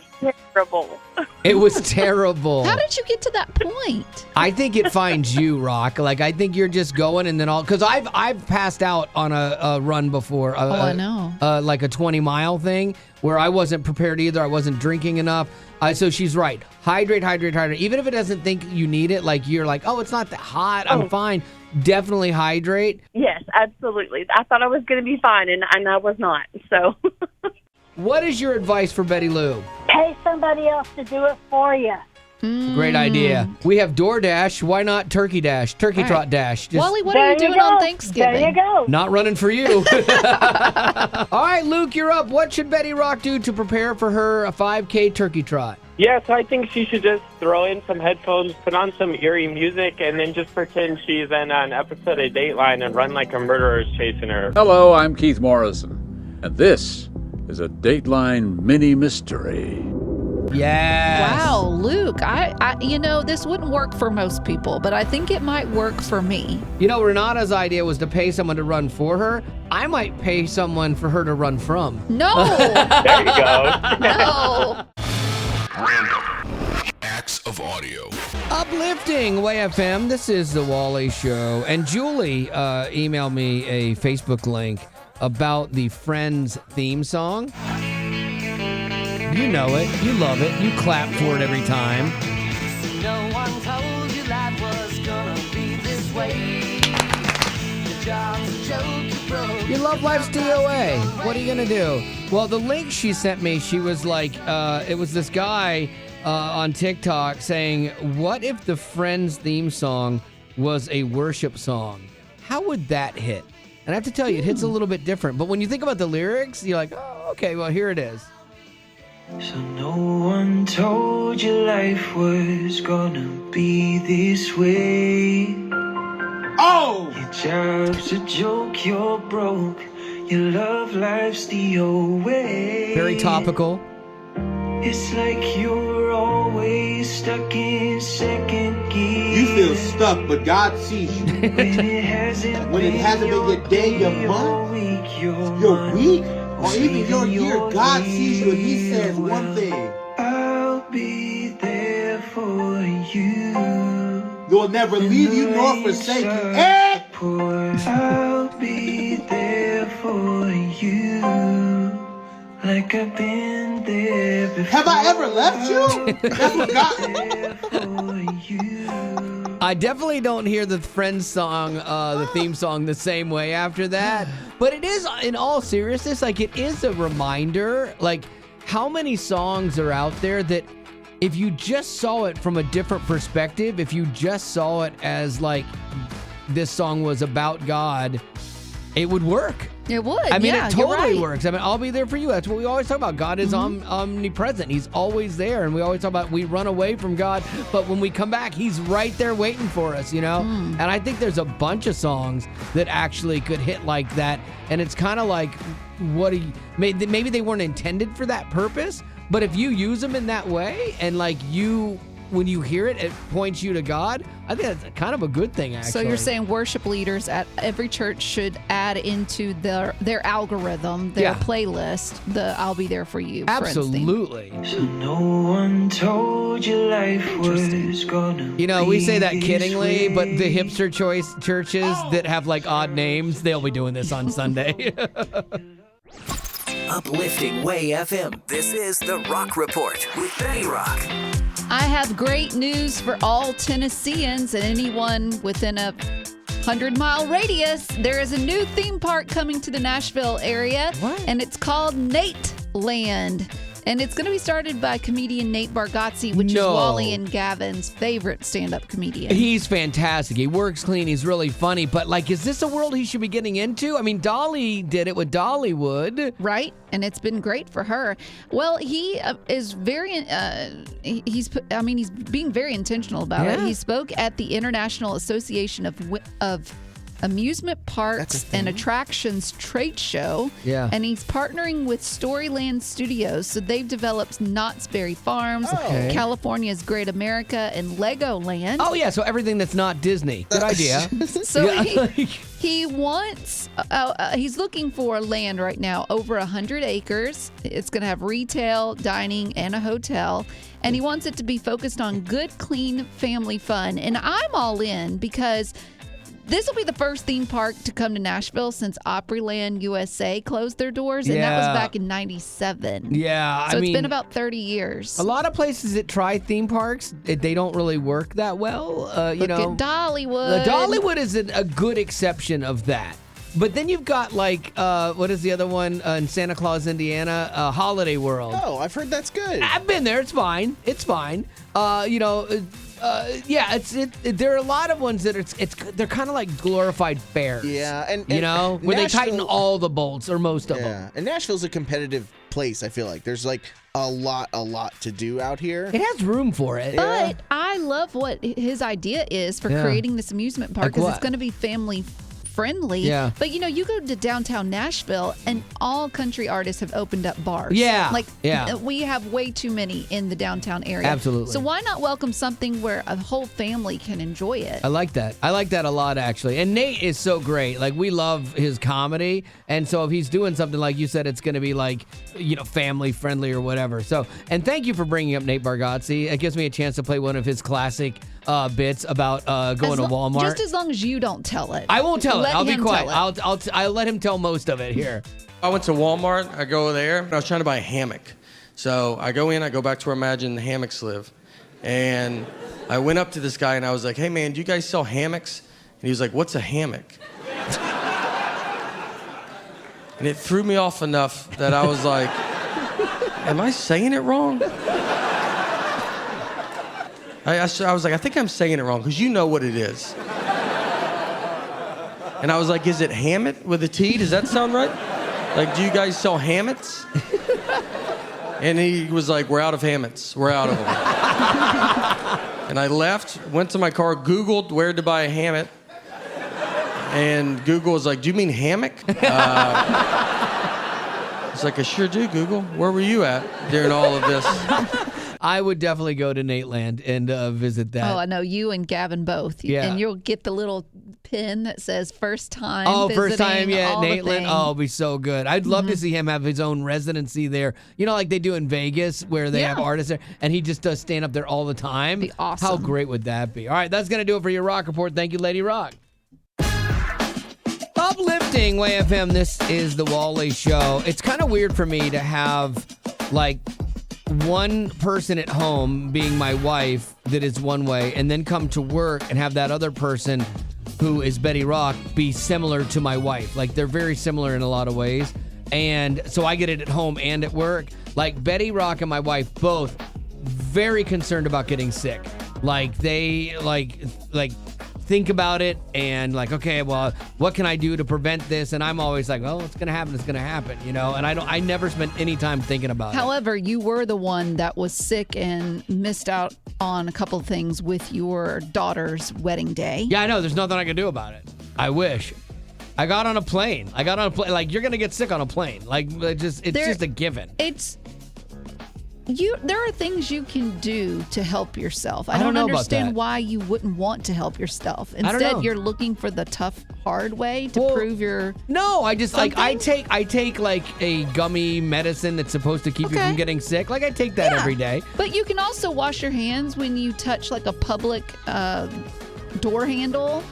terrible. It was terrible. How did you get to that point? I think it finds you, Rock. Like, I think you're just going and then because I've passed out on a run before. I know. Like a 20-mile thing where I wasn't prepared either. I wasn't drinking enough. So she's right. Hydrate. Even if it doesn't think you need it, like you're like, oh, it's not that hot. I'm fine. Definitely hydrate. Yes, absolutely. I thought I was going to be fine, and I was not. So. What is your advice for Betty Lou? Pay somebody else to do it for you. Great idea. We have DoorDash. Why not Turkey Dash? Turkey Trot Dash. Just Wally, what are you doing on Thanksgiving? There you go. not running for you. All right, Luke, you're up. What should Betty Rock do to prepare for her 5K Turkey Trot? Yeah, so I think she should just throw in some headphones, put on some eerie music, and then just pretend she's in an episode of Dateline and run like a murderer's chasing her. Hello, I'm Keith Morrison, and this is a Dateline mini mystery. Yes. Wow, Luke, I this wouldn't work for most people, but I think it might work for me. Renata's idea was to pay someone to run for her. I might pay someone for her to run from. No. There you go. No. Random acts of audio. Uplifting WayFM. This is the Wally Show. And Julie emailed me a Facebook link about the Friends theme song. You know it. You love it. You clap for it every time. No one told you life was gonna be this way. The job's a joke you broke. Your love life's DOA. What are you going to do? Well, the link she sent me, she was like, it was this guy on TikTok saying, what if the Friends theme song was a worship song? How would that hit? And I have to tell you, it hits a little bit different. But when you think about the lyrics, you're like, oh, okay, well, here it is. So no one told you life was gonna be this way. Oh! Your job's a joke, you're broke. Your love life's the old way. Very topical. It's like you're always stuck in second gear. You feel stuck, but God sees you. When it hasn't been your day, your month, your week, or even your year, God sees you and He says one thing. I'll be there for you. You'll never leave you nor forsake you. Eh? I'll be there for you. Like I've been there before. Have I ever left you? That's what God. I definitely don't hear the Friends song, the theme song, the same way after that. But it is, in all seriousness, like it is a reminder, like how many songs are out there that if you just saw it from a different perspective, if you just saw it as like this song was about God, it would work. It would. I mean, yeah, it totally you're right. works. I mean, I'll be there for you. That's what we always talk about. God is omnipresent. He's always there. And we always talk about we run away from God, but when we come back, he's right there waiting for us, you know? And I think there's a bunch of songs that actually could hit like that. And it's kind of like, maybe they weren't intended for that purpose, but if you use them in that way and like when you hear it, it points you to God. I think that's kind of a good thing, actually. So you're saying worship leaders at every church should add into their algorithm, their playlist, the "I'll Be There for You." Absolutely. So no one told you life was gonna. You know, we say that kiddingly, but the hipster choice churches that have like odd names, they'll be doing this on Sunday. Uplifting Way FM. This is The Rock Report with Betty Rock. I have great news for all Tennesseans and anyone within a 100-mile radius. There is a new theme park coming to the Nashville area, and it's called Nateland. And it's going to be started by comedian Nate Bargatze, which is Wally and Gavin's favorite stand-up comedian. He's fantastic. He works clean. He's really funny. But, like, is this a world he should be getting into? I mean, Dolly did it with Dollywood. Right, and it's been great for her. Well, he is very, he's being very intentional about it. He spoke at the International Association of Amusement Parks and Attractions trade show. Yeah. And he's partnering with Storyland Studios. So they've developed Knott's Berry Farms, California's Great America, and Legoland. Oh, yeah. So everything that's not Disney. Good idea. So he wants, he's looking for land right now, over 100 acres. It's going to have retail, dining, and a hotel. And he wants it to be focused on good, clean family fun. And I'm all in because this will be the first theme park to come to Nashville since Opryland USA closed their doors, and that was back in '97. Yeah, so it's been about 30 years. A lot of places that try theme parks, they don't really work that well. Look at Dollywood. Dollywood is a good exception of that. But then you've got like, what is the other one in Santa Claus, Indiana? Holiday World. Oh, I've heard that's good. I've been there. It's fine. It's fine. There are a lot of ones that they're kind of like glorified fairs. Yeah, and where they tighten all the bolts or most of them. Yeah, and Nashville's a competitive place. I feel like there's like a lot to do out here. It has room for it. But I love what his idea is for creating this amusement park because it's going to be family friendly. Yeah. But you go to downtown Nashville and all country artists have opened up bars. Yeah. We have way too many in the downtown area. Absolutely. So why not welcome something where a whole family can enjoy it? I like that. I like that a lot, actually. And Nate is so great. Like, we love his comedy. And so if he's doing something like you said, it's going to be like, family friendly or whatever. So, and thank you for bringing up Nate Bargatze. It gives me a chance to play one of his classic bits about going to Walmart. Just as long as you don't tell it. I won't tell it. I'll be quiet. I'll I'll let him tell most of it here. I went to Walmart. I go there. And I was trying to buy a hammock. So I go in. I go back to where Imagine the hammocks live. And I went up to this guy and I was like, "Hey, man, do you guys sell hammocks?" And he was like, "What's a hammock?" And it threw me off enough that I was like, "Am I saying it wrong?" I was like, "I think I'm saying it wrong because you know what it is." And I was like, "Is it Hammett with a T? Does that sound right? Like, do you guys sell hammets?" And he was like, "We're out of hammets. We're out of them." And I left, went to my car, Googled where to buy a hammock. And Google was like, "Do you mean hammock?" I was like, "I sure do, Google. Where were you at during all of this?" I would definitely go to Nateland and visit that. Oh, I know you and Gavin both. Yeah. And you'll get the little pin that says first time. Oh, first visiting, time, yeah, all the Nateland. things. Oh, it'll be so good. I'd love to see him have his own residency there. Like they do in Vegas where they have artists there, and he just does stand up there all the time. Be awesome. How great would that be? All right, that's going to do it for your Rock Report. Thank you, Lady Rock. Uplifting Way FM, this is the Wally Show. It's kind of weird for me to have, like, one person at home being my wife that is one way, and then come to work and have that other person who is Betty Rock be similar to my wife. Like, they're very similar in a lot of ways. And so I get it at home and at work. Like, Betty Rock and my wife both very concerned about getting sick. Like, they, like think about it and like, okay, well, what can I do to prevent this? And I'm always like, well, it's going to happen, you know? And I never spent any time thinking about it. However, you were the one that was sick and missed out on a couple of things with your daughter's wedding day. Yeah, I know. There's nothing I can do about it. I wish. I got on a plane. Like, you're going to get sick on a plane. Like, it's just a given. There are things you can do to help yourself. I don't don't know about understand that. why you wouldn't want to help yourself. don't know. Instead, you're looking for the tough, hard way to prove your. No, I just something? I take like a gummy medicine that's supposed to keep you from getting sick. Like I take that every day. But you can also wash your hands when you touch like a public door handle.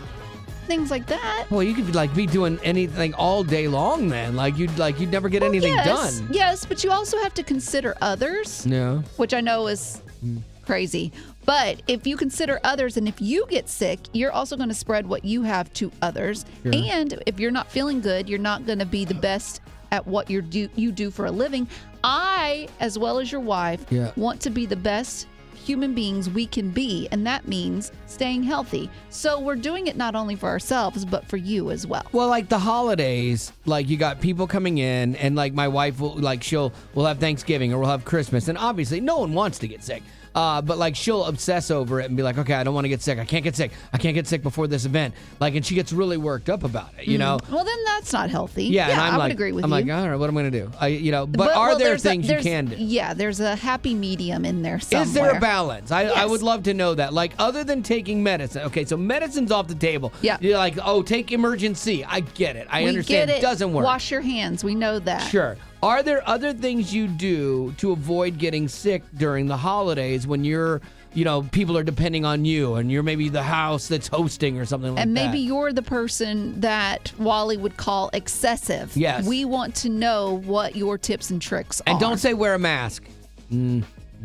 Things like that. Well, you could like be doing anything all day long, then. Like you'd never get anything done. Yes, but you also have to consider others. No. Which I know is crazy. But if you consider others and if you get sick, you're also going to spread what you have to others. Sure. And if you're not feeling good, you're not going to be the best at what you do for a living. I, as well as your wife, want to be the best human beings we can be, and that means staying healthy. So we're doing it not only for ourselves, but for you as well. Well, like the holidays, like you got people coming in, and like my wife will, like we'll have Thanksgiving or we'll have Christmas, and obviously no one wants to get sick. But like she'll obsess over it and be like, okay, I don't want to get sick. I can't get sick. I can't get sick before this event. Like, and she gets really worked up about it, you know? Well, then that's not healthy. Yeah, and I would agree with I'm you. like, all right, what am I going to do? But are there things you can do? Yeah, there's a happy medium in there somewhere. Is there a balance? I would love to know that. Like, other than taking medicine. Okay, so medicine's off the table. Yeah. You're like, oh, take emergency. I get it. I understand. Get it doesn't work. Wash your hands. We know that. Sure. Are there other things you do to avoid getting sick during the holidays when you're, people are depending on you and you're maybe the house that's hosting or something like that? And maybe you're the person that Wally would call excessive. Yes. We want to know what your tips and tricks are. And don't say wear a mask.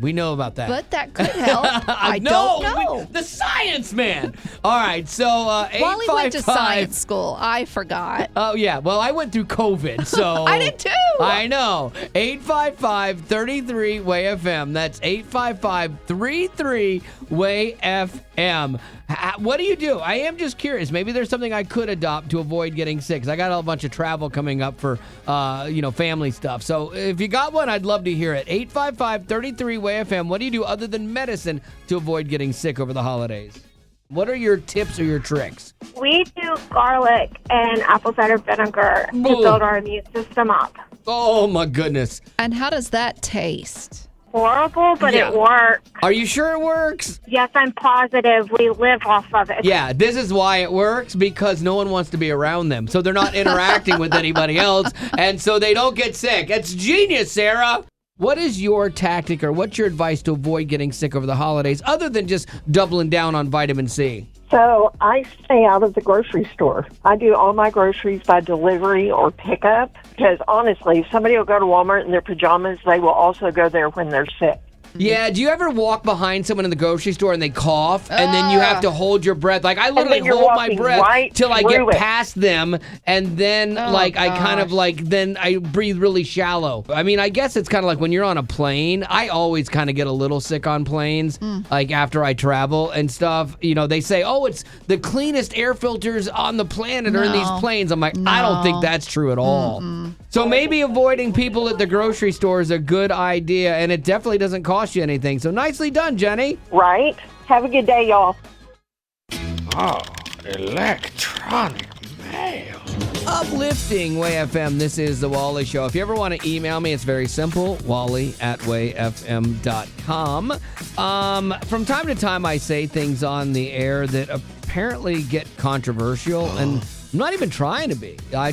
We know about that. But that could help. I don't know. The science, man. All right, so 855. Wally went to science school. I forgot. Oh, yeah. Well, I went through COVID, so. I did too. I know. 855-33-WAY-FM. That's 855-33-WAY-FM. What do you do? I am just curious. Maybe there's something I could adopt to avoid getting sick. 'Cause I got a bunch of travel coming up for, family stuff. So if you got one, I'd love to hear it. 855-33-WAY-FM. What do you do other than medicine to avoid getting sick over the holidays? What are your tips or your tricks? We do garlic and apple cider vinegar to build our immune system up. Oh, my goodness. And how does that taste? Horrible, but it works. Are you sure it works? Yes, I'm positive. We live off of it. Yeah, this is why it works, because no one wants to be around them. So they're not interacting with anybody else, and so they don't get sick. It's genius, Sarah. What is your tactic or what's your advice to avoid getting sick over the holidays other than just doubling down on vitamin C? So I stay out of the grocery store. I do all my groceries by delivery or pickup because honestly, somebody will go to Walmart in their pajamas. They will also go there when they're sick. Yeah, do you ever walk behind someone in the grocery store and they cough and then you have to hold your breath? Like I literally hold my breath till I get past them and then I kind of then I breathe really shallow. I mean, I guess it's kind of like when you're on a plane, I always kind of get a little sick on planes, like after I travel and stuff. They say, oh, it's the cleanest air filters on the planet are in these planes. I'm like, I don't think that's true at all. So maybe avoiding people at the grocery store is a good idea, and it definitely doesn't cost you anything. So nicely done, Jenny. Right. Have a good day, y'all. Oh, electronic mail. Uplifting WayFM. This is the Wally Show. If you ever want to email me, it's very simple. Wally@wayfm.com. From time to time, I say things on the air that apparently get controversial, and I'm not even trying to be. I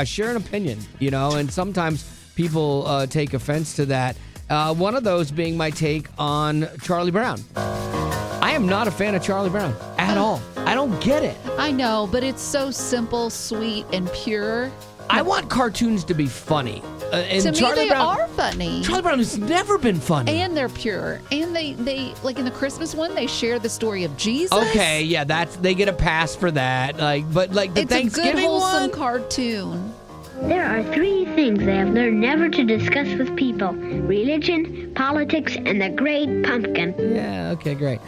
share an opinion, and sometimes people take offense to that. One of those being my take on Charlie Brown. I am not a fan of Charlie Brown at all. I don't get it. I know, but it's so simple, sweet, and pure. I want cartoons to be funny. And to Charlie me, they are funny. Charlie Brown has never been funny. And they're pure. And they like in the Christmas one, they share the story of Jesus. Okay, yeah, they get a pass for that. But the it's Thanksgiving a good, wholesome one, cartoon. There are 3 things I have learned never to discuss with people: religion, politics, and the great pumpkin. Yeah, okay, great.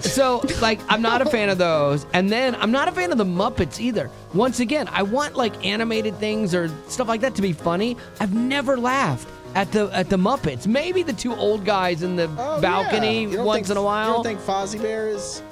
So, like, I'm not a fan of those. And then I'm not a fan of the Muppets either. Once again, I want, like, animated things or stuff like that to be funny. I've never laughed at the Muppets. Maybe the 2 old guys in the balcony once in a while. You don't think Fozzie Bear is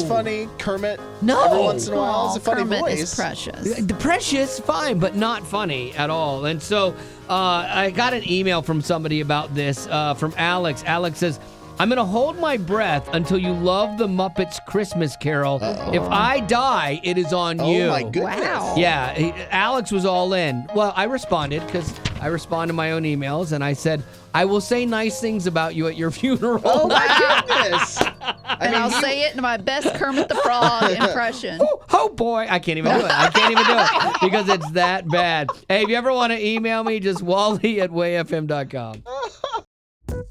funny? Kermit? No. Every once in a while is a funny Kermit voice. is precious. The precious, fine, but not funny at all. And so I got an email from somebody about this, from Alex. Alex says, I'm going to hold my breath until you love the Muppets Christmas Carol. If I die, it is on you. Oh, my goodness. Wow. Yeah, Alex was all in. Well, I responded because I respond to my own emails, and I said, I will say nice things about you at your funeral. Oh, my goodness. And I'll say it in my best Kermit the Frog impression. Oh, boy. I can't even do it. I can't even do it because it's that bad. Hey, if you ever want to email me, just wally@wayfm.com.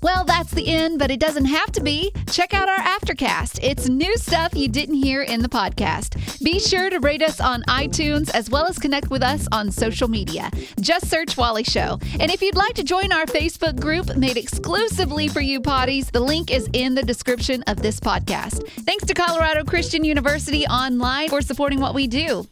Well, that's the end, but it doesn't have to be. Check out our Aftercast. It's new stuff you didn't hear in the podcast. Be sure to rate us on iTunes as well as connect with us on social media. Just search Wally Show. And if you'd like to join our Facebook group made exclusively for you potties, the link is in the description of this podcast. Thanks to Colorado Christian University Online for supporting what we do.